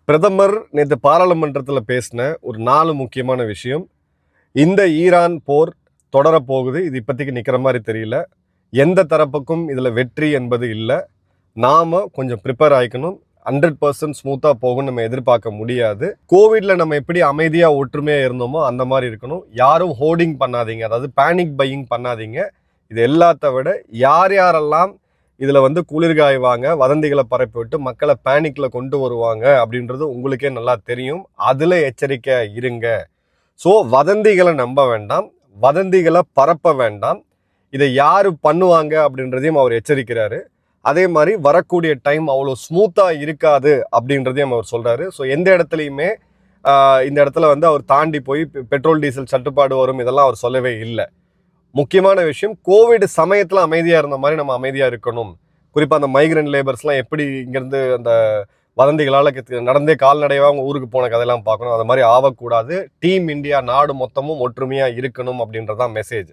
பிரதமர் நேற்று பாராளுமன்றத்தில் பேசின ஒரு 4 முக்கியமான விஷயம். இந்த ஈரான் போர் தொடரப்போகுது. இது இப்போதைக்கு நிற்கிற மாதிரி தெரியல. எந்த தரப்புக்கும் இதில் வெற்றி என்பது இல்லை. நாம் கொஞ்சம் ப்ரிப்பேர் ஆகிக்கணும். 100% ஸ்மூத்தாக போகும் நம்ம எதிர்பார்க்க முடியாது. கோவிட்ல நம்ம எப்படி அமைதியாக ஒற்றுமையாக இருந்தோமோ அந்த மாதிரி இருக்கணும். யாரும் ஹோர்டிங் பண்ணாதீங்க, அதாவது பேனிக் பையிங் பண்ணாதீங்க. இது எல்லாத்த விட யாரெல்லாம் இதில் குளிர்காய்வாங்க, வதந்திகளை பரப்பி விட்டு மக்களை பேனிக்கில் கொண்டு வருவாங்க அப்படின்றது உங்களுக்கே நல்லா தெரியும். அதில் எச்சரிக்கை இருங்க. ஸோ வதந்திகளை நம்ப வேண்டாம், வதந்திகளை பரப்ப வேண்டாம். இதை யார் பண்ணுவாங்க அப்படின்றதையும் அவர் எச்சரிக்கிறாரு. அதே மாதிரி வரக்கூடிய டைம் அவ்வளோ ஸ்மூத்தாக இருக்காது அப்படின்றதையும் அவர் சொல்கிறாரு. ஸோ எந்த இடத்துலையுமே இந்த இடத்துல அவர் தாண்டி போய் பெட்ரோல் டீசல் தட்டுப்பாடு வரும் இதெல்லாம் அவர் சொல்லவே இல்லை. முக்கியமான விஷயம், கோவிட் சமயத்தில் அமைதியாக இருந்த மாதிரி நம்ம அமைதியாக இருக்கணும். குறிப்பாக அந்த மைக்ரண்ட் லேபர்ஸ்லாம் எப்படி இங்கேருந்து அந்த வதந்திகளால் நடந்தே கால்நடையாக அவங்க ஊருக்கு போன கதையெல்லாம் பார்க்கணும். அது மாதிரி ஆகக்கூடாது. டீம் இந்தியா நாடு மொத்தமும் ஒற்றுமையாக இருக்கணும் அப்படின்றதான் மெசேஜ்.